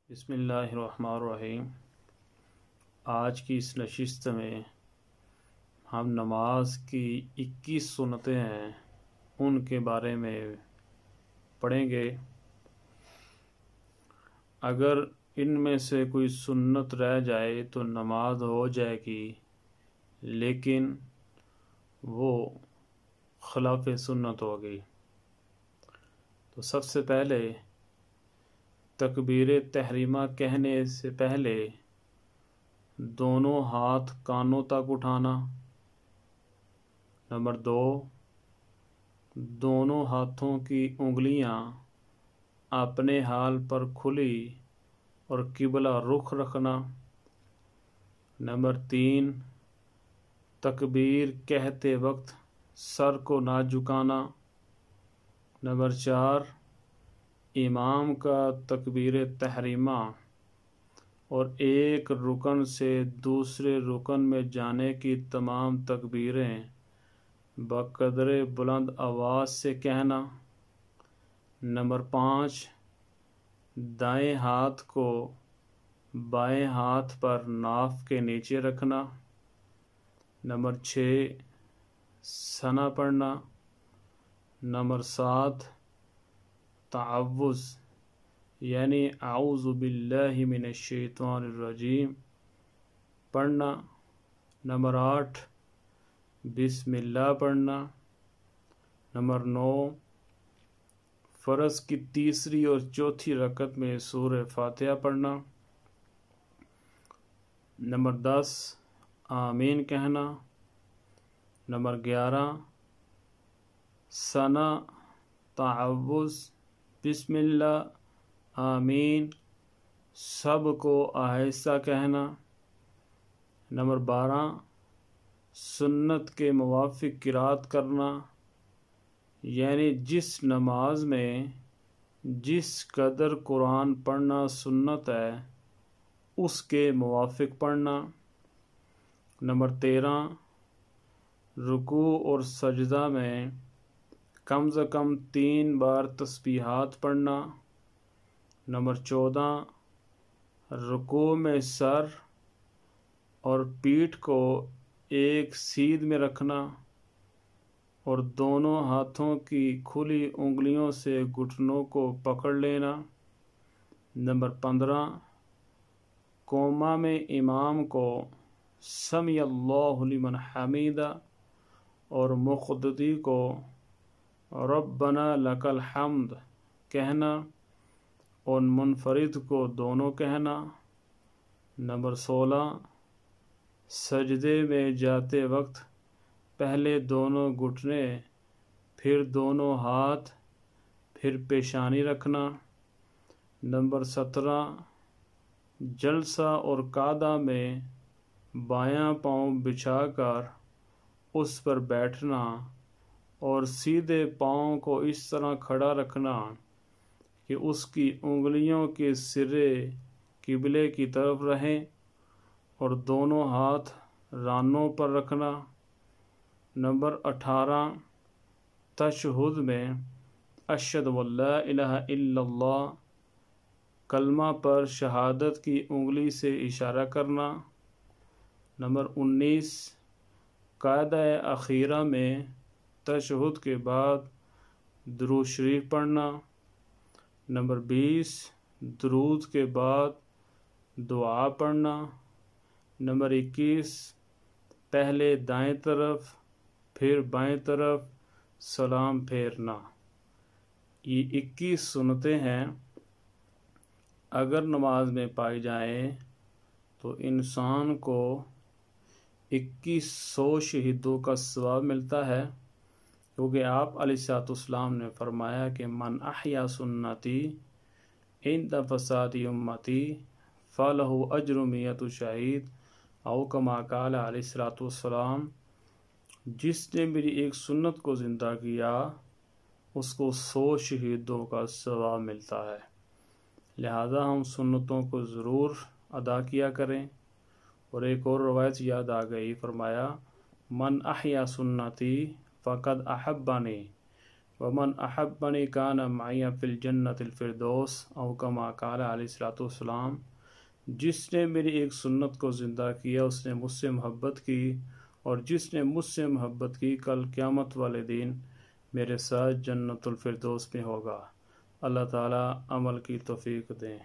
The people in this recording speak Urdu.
بسم اللہ الرحمن الرحیم۔ آج کی اس نشست میں ہم نماز کی 21 سنتیں ہیں ان کے بارے میں پڑھیں گے۔ اگر ان میں سے کوئی سنت رہ جائے تو نماز ہو جائے گی، لیکن وہ خلاف سنت ہوگی۔ تو سب سے پہلے تکبیر تحریمہ کہنے سے پہلے دونوں ہاتھ کانوں تک اٹھانا۔ نمبر 2، دونوں ہاتھوں کی انگلیاں اپنے حال پر کھلی اور قبلہ رخ رکھنا۔ نمبر 3، تکبیر کہتے وقت سر کو نہ جھکانا۔ نمبر 4، امام کا تکبیر تحریمہ اور ایک رکن سے دوسرے رکن میں جانے کی تمام تکبیریں بقدر بلند آواز سے کہنا۔ نمبر 5، دائیں ہاتھ کو بائیں ہاتھ پر ناف کے نیچے رکھنا۔ نمبر 6، ثنا پڑھنا۔ نمبر 7، تعوذ یعنی اعوذ باللہ من الشیطان الرجیم پڑھنا۔ نمبر 8، بسم اللہ پڑھنا۔ نمبر 9، فرض کی تیسری اور چوتھی رکعت میں سورہ فاتحہ پڑھنا۔ نمبر 10، آمین کہنا۔ نمبر 11، ثنا، تعوذ، بسم اللہ، آمین سب کو آہستہ کہنا۔ نمبر 12، سنت کے موافق قرات کرنا، یعنی جس نماز میں جس قدر قرآن پڑھنا سنت ہے اس کے موافق پڑھنا۔ نمبر 13، رکوع اور سجدہ میں کم از کم 3 بار تسبیحات پڑھنا۔ نمبر 14، رکوع میں سر اور پیٹھ کو ایک سیدھ میں رکھنا اور دونوں ہاتھوں کی کھلی انگلیوں سے گھٹنوں کو پکڑ لینا۔ نمبر 15، قوما میں امام کو سمیع اللہ لمن حمیدہ اور مقتدی کو ربنا لک الحمد کہنا اور منفرد کو دونوں کہنا۔ نمبر 16، سجدے میں جاتے وقت پہلے دونوں گھٹنے، پھر دونوں ہاتھ، پھر پیشانی رکھنا۔ نمبر 17، جلسہ اور قعدہ میں بایاں پاؤں بچھا کر اس پر بیٹھنا اور سیدھے پاؤں کو اس طرح کھڑا رکھنا کہ اس کی انگلیوں کے سرے قبلے کی طرف رہیں اور دونوں ہاتھ رانوں پر رکھنا۔ نمبر 18، تشہد میں اشہد ان لا الہ الا اللہ کلمہ پر شہادت کی انگلی سے اشارہ کرنا۔ نمبر 19، قاعدہ اخیرہ میں تشہد کے بعد درود شریف پڑھنا۔ نمبر 20، درود کے بعد دعا پڑھنا۔ نمبر 21، پہلے دائیں طرف پھر بائیں طرف سلام پھیرنا۔ یہ 21 سنتیں ہیں، اگر نماز میں پائی جائیں تو انسان کو 2100 شہیدوں کا ثواب ملتا ہے، کیونکہ آپ علیہ السلام نے فرمایا کہ من احیا سنتی عند فساد امتی فلہ اجر 100 شہید او کما قال علیہ السلام، جس نے میری ایک سنت کو زندہ کیا اس کو 100 شہیدوں کا ثواب ملتا ہے۔ لہذا ہم سنتوں کو ضرور ادا کیا کریں۔ اور ایک اور روایت یاد آ گئی، فرمایا من احیا سنتی فقد احبانی، ومن احبنی کان معی فی الجنت الفردوس او کما قال علیہ الصلوۃ والسلام، جس نے میری ایک سنت کو زندہ کیا اس نے مجھ سے محبت کی، اور جس نے مجھ سے محبت کی کل قیامت والے دن میرے ساتھ جنت الفردوس میں ہوگا۔ اللہ تعالیٰ عمل کی توفیق دیں۔